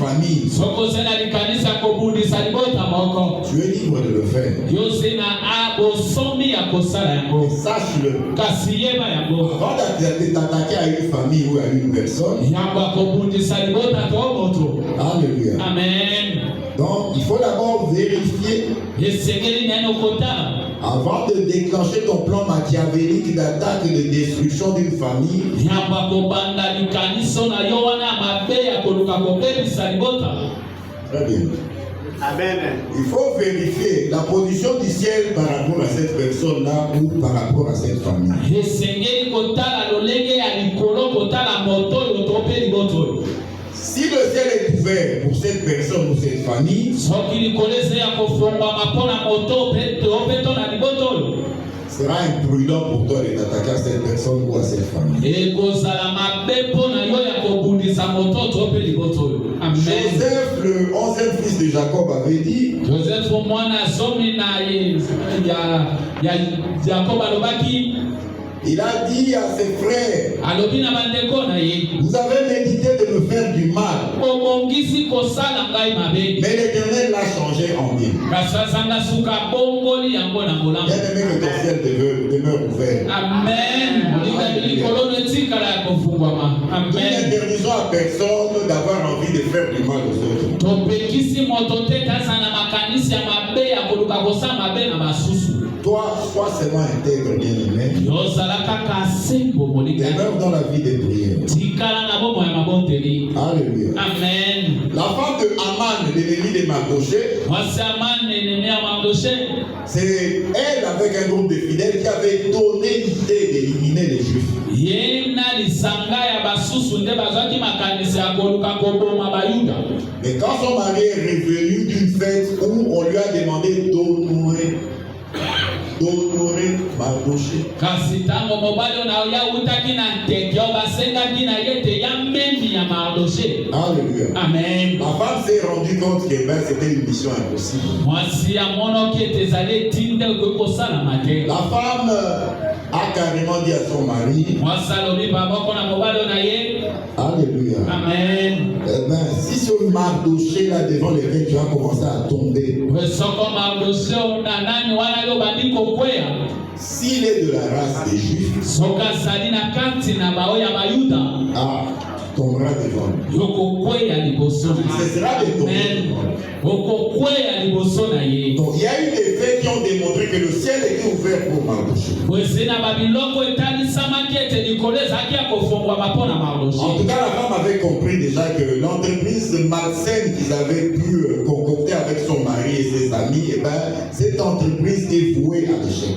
famille, tu es libre de le faire. Et sache-le. Avant d'attaquer à une famille ou à une personne, alléluia. Amen. Donc, il faut d'abord vérifier avant de déclencher ton plan machiavélique d'attaque et de destruction d'une famille. Très bien. Amen. Il faut vérifier la position du ciel par rapport à cette personne-là ou par rapport à cette famille. Si le ciel est ouvert pour cette personne ou cette famille, sera imprudent pour toi de t'attaquer à cette personne ou à cette famille. Joseph, le 11e fils de Jacob, avait dit, il a dit à ses frères, vous avez médité de me faire du mal, mais l'Éternel l'a changé en bien. Bien aimé que ton ciel demeure ouvert. Amen. Nous n'interdisons à personne d'avoir envie de faire du mal aux autres. Toi, sois seulement intègre, bien aimé. Demeure dans la vie des prières. Alléluia. Amen. La femme de Haman, l'ennemi de Mardochée, c'est elle avec un groupe de fidèles qui avait donné l'idée d'éliminer les Juifs. Mais quand son mari est revenu d'une fête où on lui a demandé d'honorer Mardochée, alléluia. Amen. La femme s'est rendue compte que c'était une mission impossible. La femme a carrément dit à son mari, alléluia. Amen. Eh bien, si ce Mardochée là devant lequel tu vas commencer à tomber, s'il est de la race des Juifs, tombera devant lui. Ce sera de tomber. Donc il y a eu des faits qui ont démontré que le ciel était ouvert pour Mardochée. En tout cas, la femme avait compris déjà que l'entreprise malsaine qu'ils avaient pu concocter avec son mari et ses amis, et ben, cette entreprise est vouée à l'échec.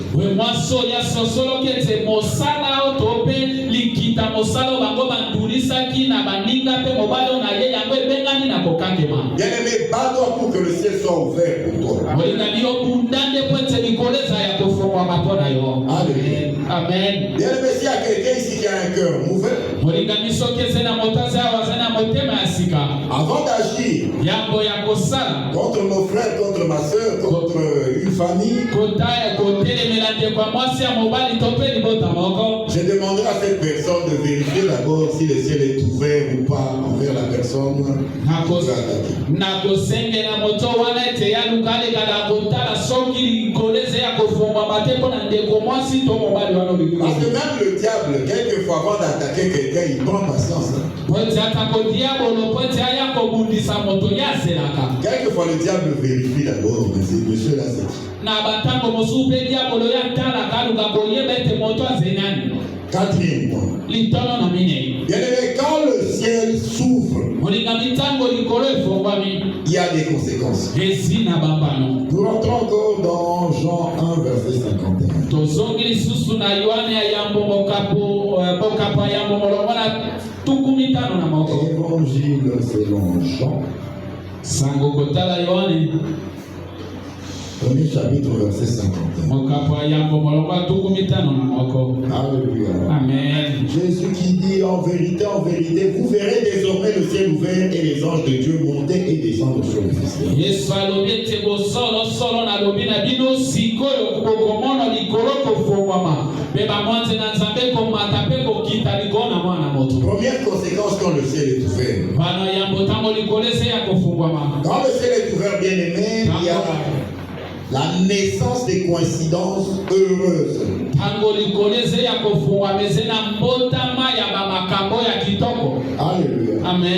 Bien aimé, bats-toi pour que le ciel soit ouvert pour toi. Alléluia. Amen. Bien aimé, s'il y a quelqu'un ici qui a un cœur mauvais, avant d'agir contre mon frère, contre ma soeur, contre une famille, je demanderai à cette personne de vérifier d'abord si le ciel est ouvert ou pas envers la personne qui va attaquer. Parce que même le diable, quelquefois avant d'attaquer quelqu'un, il prend patience. Quelquefois le diable vérifie d'abord, mais c'est monsieur là, c'est quatrième point. Bien aimé, quand le ciel s'ouvre, il y a des conséquences. Nous rentrons encore dans Jean 1, verset 51. Évangile selon Jean. Premier chapitre, verset 51. mokapo yambo molongo tuku mitano na moko. Alléluia. Amen. Jésus qui dit en vérité, vous verrez désormais le ciel ouvert et les anges de Dieu monter et descendre sur le Fils de l'homme. Yesu alobi tebo solo na lobi na bino sikoyo kokomona likolo kofungwama. Beba mwanze na nzambe komata pe kokita likona mwana moto. Première conséquence quand le ciel est ouvert. Bano yambo tango likolese ya kofungwama. Quand le ciel est ouvert, bien aimé, il y a la naissance des coïncidences heureuses. Tango likolese ya kofungwama mezena mbotama ya bamakambo ya kitoko. Alléluia. Amen.